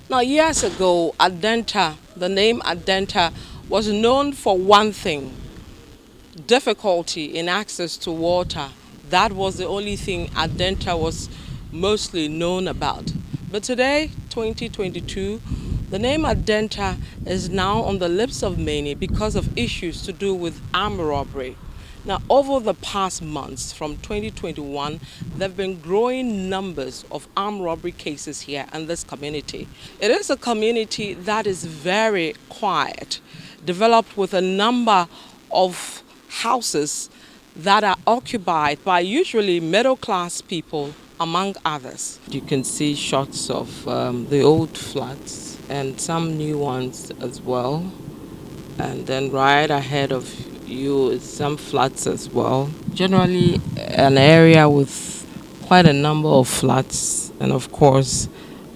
Now, years ago, Adentan, the name Adentan, was known for one thing: difficulty in access to water. That was the only thing Adentan was mostly known about. But today, 2022, the name Adentan is now on the lips of many because of issues to do with armed robbery. Now, over the past months, from 2021, there have been growing numbers of armed robbery cases here in this community. It is a community that is very quiet, developed with a number of houses that are occupied by usually middle-class people, among others. You can see shots of the old flats and some new ones as well. And then right ahead of you is some flats as well. Generally, an area with quite a number of flats and, of course,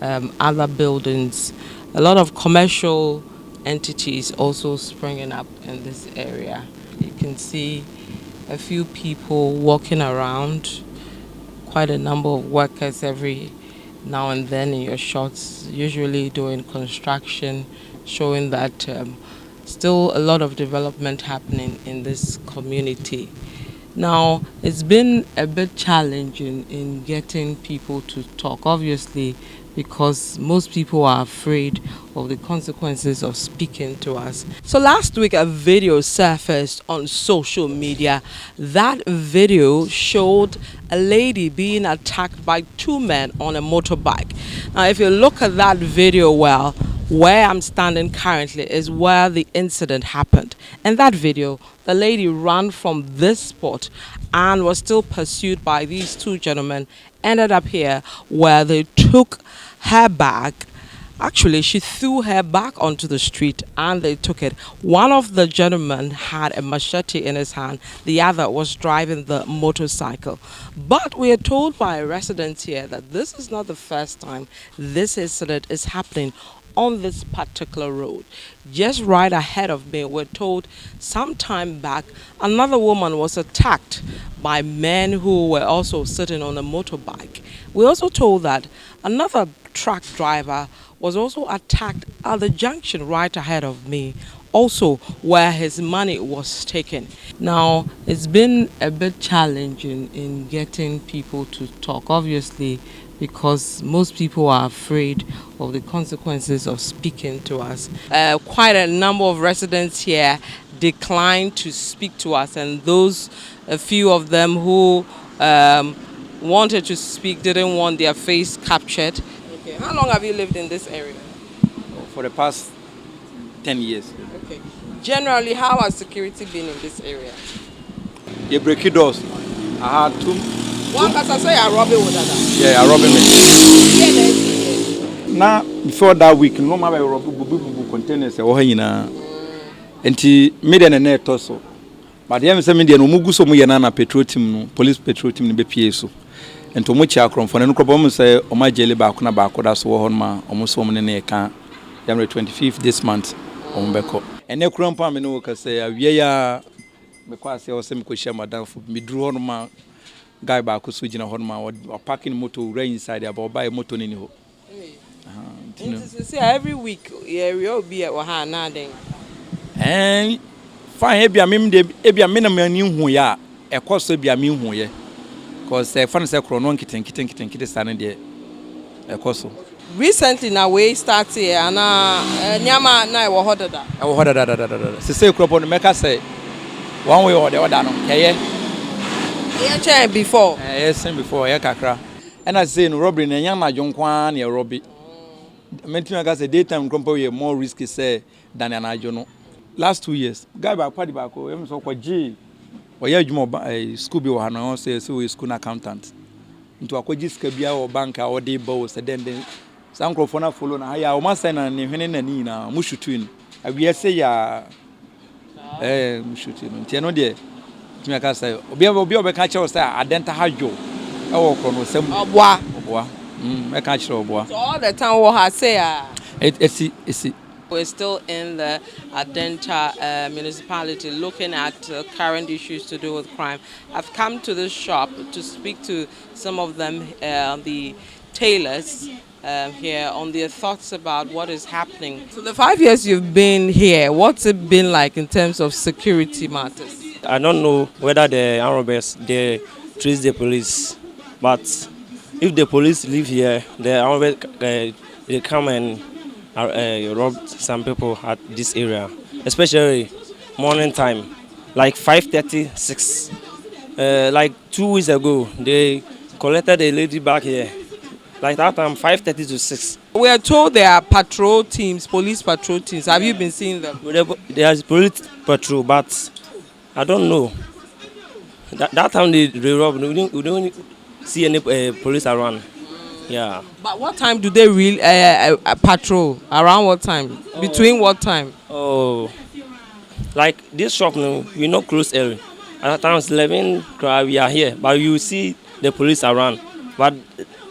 other buildings. A lot of commercial entities also springing up in this area. You can see a few people walking around, quite a number of workers every now and then in your shots, usually doing construction, showing that still a lot of development happening in this community. Now, it's been a bit challenging in getting people to talk, obviously, because most people are afraid of the consequences of speaking to us. So last week, a video surfaced on social media. That video showed a lady being attacked by two men on a motorbike. Now, if you look at that video well, where I'm standing currently is where the incident happened. In that video, the lady ran from this spot and was still pursued by these two gentlemen, ended up here where they took her bag. Actually, she threw her back onto the street and they took it. One of the gentlemen had a machete in his hand, the other was driving the motorcycle. But we are told by residents here that this is not the first time this incident is happening on this particular road. Just right ahead of me, we're told some time back another woman was attacked by men who were also sitting on a motorbike. We're also told that another truck driver was also attacked at the junction right ahead of me, also where his money was taken. Now, it's been a bit challenging in getting people to talk, obviously, because most people are afraid of the consequences of speaking to us. Quite a number of residents here declined to speak to us, and a few of them who wanted to speak didn't want their face captured. Okay. How long have you lived in this area? For the past 10 years. Okay. Generally, how has security been in this area? You break it doors. I had two. One person say you're robbing with that. Yeah, I robbing me. Yeah, Now, before that week, no matter rob containers or hina. Enti me de na toso. But the say me de no mugu so mu ye na petrol team no, police petrol team no be pie so. Enti omo chi akron fo na nkrobo mo say o ma jeli ba ko na ba ko da so ho no ma omo so mo ne na ka January 25th this month omo be ko. Ene kuro mpa me no ka say awie ya me kwa say o se me ko hia madam fo me duru ho no ma guy ba ko so gina ho no ma o parking motor right inside about buy motor ni ho. See, every week yeah we all be at Waha na then. And fine ebia me de ebia me na mani hu ya e koso ebia me hu ye cause fan say kro no nkiten sana de e koso Recently now we start here and nyama na e wo hodada. e wo hodada se say kro no make say one way or the other no ye Yeah, before. Yes, before ye kakra and I say no robbery na nyama dwonkwa na e robbery mentima ga say daytime kro we more risky say than an ajo no. Last 2 years, guy ba party ba ko em so kwa G o ya adwuma school bi wo ha no say we school accountant into akwaji ska bia o bank a o dey bow say den san crofo na follow na ya o ma say na ne hwene na ni na mu shutu in awie say ya mu shutu no tie no de timi aka say obi obi ka che o say Adentan hadwo e wo kro no sam oboa me ka che oboa So all the time what I say it's we're still in the Adentan municipality looking at current issues to do with crime. I've come to this shop to speak to some of them, the tailors, here on their thoughts about what is happening. So the 5 years you've been here, what's it been like in terms of security matters? I don't know whether the armed robbers they trace the police, but if the police live here, the armed robbers they come and rob some people at this area, especially morning time, like 5:36. Like 2 weeks ago, they collected a lady back here. Like that time, 5:30 to 6. We are told there are patrol teams, police patrol teams. Have you been seeing them? There's police patrol, but I don't know. That time they robbed, we don't see any police around. Yeah. But what time do they really patrol? Around what time? Between what time? Oh, like this shop, no, we not close early. At times 11, we are here, but you see the police around. But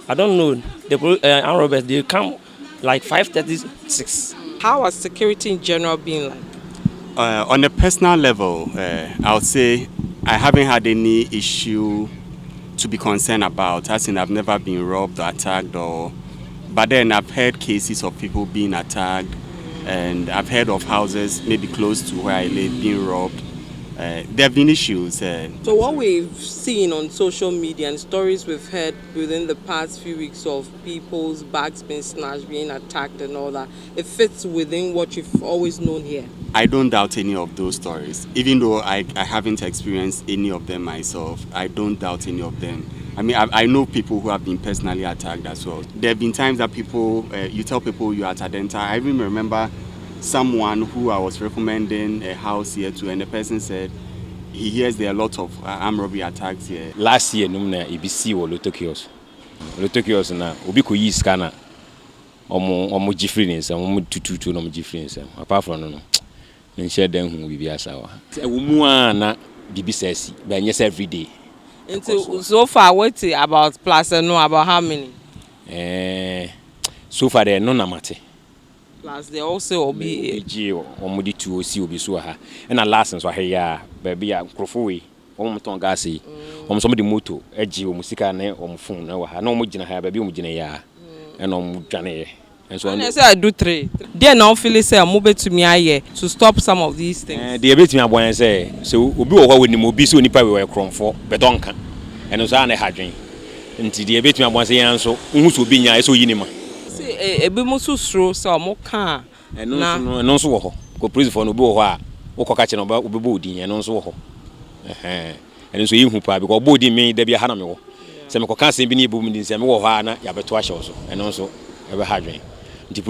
I don't know. The armed robbers they come like 5:36. How has security in general been like? On a personal level, I would say I haven't had any issue to be concerned about. As in, I've never been robbed or attacked, but then I've heard cases of people being attacked, and I've heard of houses maybe close to where I live being robbed. There have been issues. So what we've seen on social media and stories we've heard within the past few weeks of people's bags being snatched, being attacked and all that, it fits within what you've always known here. I don't doubt any of those stories. Even though I haven't experienced any of them myself, I don't doubt any of them. I mean, I know people who have been personally attacked as well. There have been times that people, you tell people you're at Adentan. I even remember someone who I was recommending a house here to, and the person said he hears there are a lot of armed robbery attacks here. Last year, no na EBC or Lotokios. Lotokios na obi ko yi scanner. Omo difference, omo tutu no difference. Apart from no. Nshare den hu bibi asawa. Ewo mu na bibi sesi, but yes every day. So far, what about plus and no about how many? So far there no na mate. Plus they also be omudi tu osi obi so ha. And a license wa ya baby ya krofo we. Omo ton gas yi. Omo so mo di moto, eji omo sika na omo phone na wa ha. Na omo gina ha baby omo gina ya. And omo dwane. And so I say I do three. They now feel say I'm moving to me here to stop some of these things. They able to me abon say so obi wo we ni mo bi so nipa we kromfo betonka. And so na hadwen. Nti they able to me abon say yan so hu so obi nya so yi ni ma. Say ebi mo so sro say omo kan. No so wo ho. Ko police for no bi wo ho a wo koka che no ba obi bo odin no so wo ho. And so yi hu pa because bo odin me da bi ha na me wo. Se me koka se bi ni ebu mi din se me wo ho a na ya beto a hye so. And so e be hadwen. So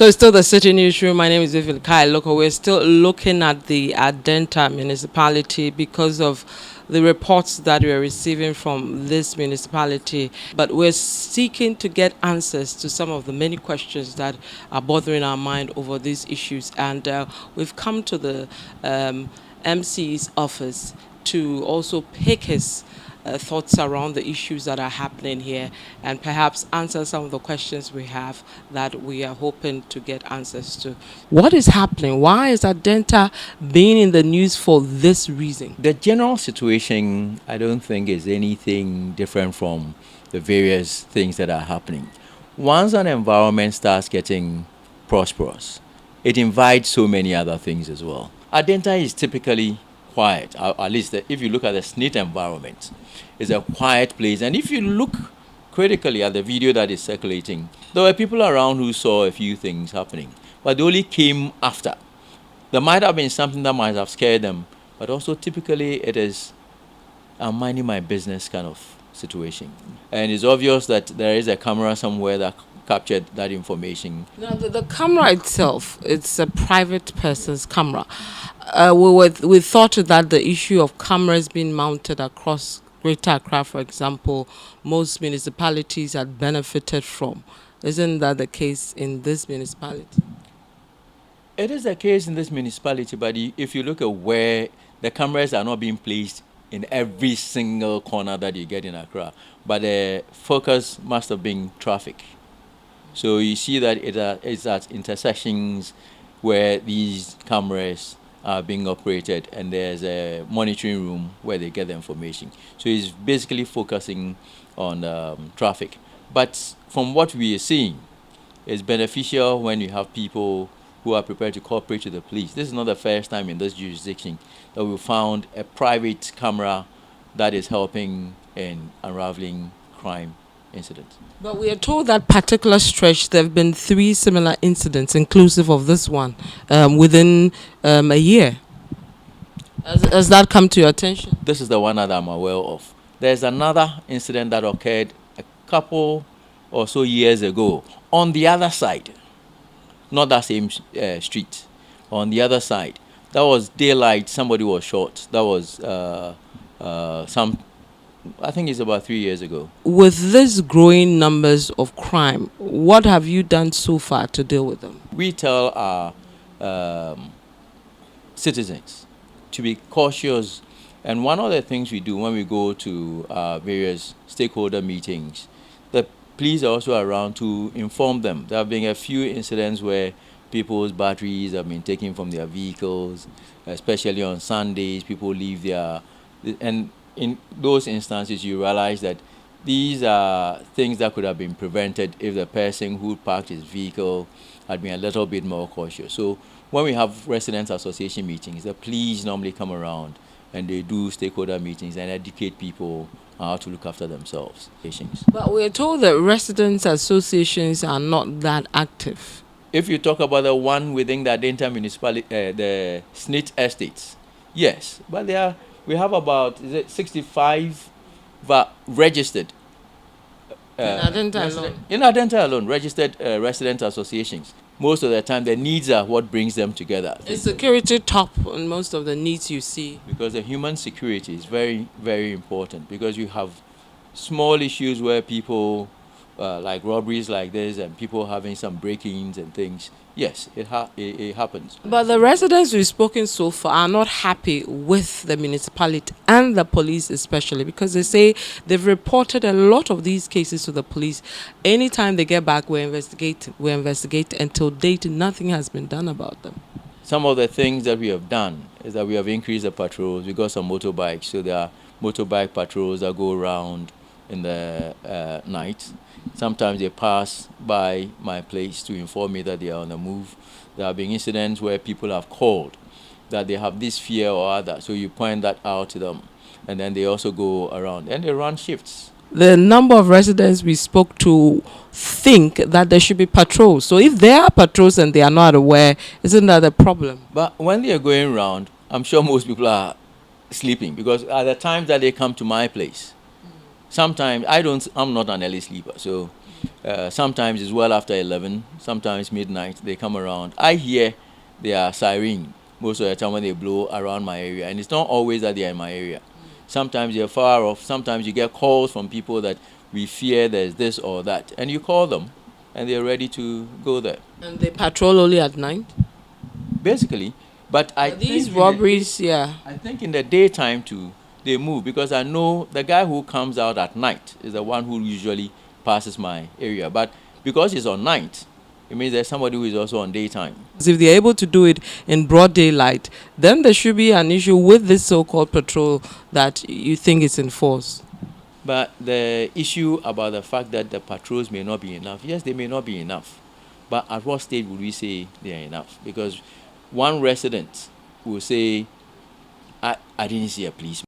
it's still the city newsroom. My name is Vivian Kai Loco. We're still looking at the Adentan municipality because of the reports that we're receiving from this municipality. But we're seeking to get answers to some of the many questions that are bothering our mind over these issues. And we've come to the MC's office to also pick his thoughts around the issues that are happening here and perhaps answer some of the questions we have that we are hoping to get answers to. What is happening? Why is Adentan being in the news for this reason? The general situation, I don't think, is anything different from the various things that are happening. Once an environment starts getting prosperous, it invites so many other things as well. Adentan is typically quiet, at least if you look at the SNIT environment, it's a quiet place. And if you look critically at the video that is circulating, there were people around who saw a few things happening, but they only came after. There might have been something that might have scared them, but also typically it is a minding my business kind of situation. And it's obvious that there is a camera somewhere that captured that information. Now, the camera itself, it's a private person's camera. We thought that the issue of cameras being mounted across Greater Accra, for example, most municipalities had benefited from. Isn't that the case in this municipality? It is the case in this municipality, but if you look at where the cameras are not being placed in every single corner that you get in Accra, but the focus must have been traffic. So you see that it's at intersections where these cameras are being operated, and there's a monitoring room where they get the information. So it's basically focusing on traffic. But from what we are seeing, it's beneficial when you have people who are prepared to cooperate with the police. This is not the first time in this jurisdiction that we found a private camera that is helping in unraveling crime incidents. But we are told that particular stretch there have been 3 similar incidents, inclusive of this one, within a year. Has that come to your attention? This is the one that I'm aware of. There's another incident that occurred a couple or so years ago on the other side, not that same street, on the other side. That was daylight, somebody was shot. That was I think it's about 3 years ago. With this growing numbers of crime, what have you done so far to deal with them? We tell our citizens to be cautious. And one of the things we do when we go to various stakeholder meetings, the police are also around to inform them. There have been a few incidents where people's batteries have been taken from their vehicles, especially on Sundays. People leave their... And in those instances, you realize that these are things that could have been prevented if the person who parked his vehicle had been a little bit more cautious. So when we have residents association meetings, the police normally come around and they do stakeholder meetings and educate people on how to look after themselves. But we're told that residents associations are not that active. If you talk about the one within the Adentan municipality, the SNIT estates, yes, but we have about 65 registered In Adentan alone, registered resident associations. Most of the time, the needs are what brings them together. Is security top on most of the needs you see? Because the human security is very, very important. Because you have small issues where people, like robberies like this, and people having some break-ins and things. Yes, it happens. But the residents we've spoken so far are not happy with the municipality and the police especially, because they say they've reported a lot of these cases to the police. Anytime they get back, we investigate. Until date, nothing has been done about them. Some of the things that we have done is that we have increased the patrols. We got some motorbikes, so there are motorbike patrols that go around in the night. Sometimes they pass by my place to inform me that they are on the move. There have been incidents where people have called that they have this fear or other, so you point that out to them, and then they also go around and they run shifts. The number of residents we spoke to think that there should be patrols. So if there are patrols and they are not aware, isn't that a problem? But when they are going around, I'm sure most people are sleeping, because at the times that they come to my place, sometimes I'm not an early sleeper, so sometimes it's well after 11, sometimes midnight, they come around. I hear their siren most of the time when they blow around my area, and it's not always that they're in my area. Sometimes they're far off, sometimes you get calls from people that we fear there's this or that, and you call them, and they're ready to go there. And they patrol only at night? Basically, but these robberies, I think in the daytime too, they move, because I know the guy who comes out at night is the one who usually passes my area. But because it's on night, it means there's somebody who is also on daytime. If they're able to do it in broad daylight, then there should be an issue with this so-called patrol that you think is enforced. But the issue about the fact that the patrols may not be enough, yes, they may not be enough. But at what stage would we say they are enough? Because one resident will say, I didn't see a policeman.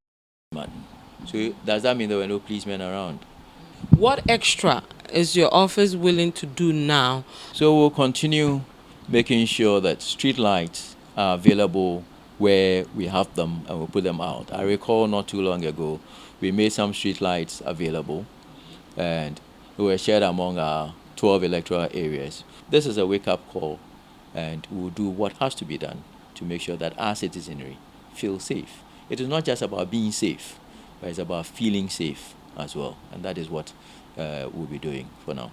So does that mean there were no policemen around? What extra is your office willing to do now? So we'll continue making sure that street lights are available where we have them, and we'll put them out. I recall not too long ago, we made some street lights available, and they were shared among our 12 electoral areas. This is a wake-up call, and we'll do what has to be done to make sure that our citizenry feel safe. It is not just about being safe, but it's about feeling safe as well. And that is what we'll be doing for now.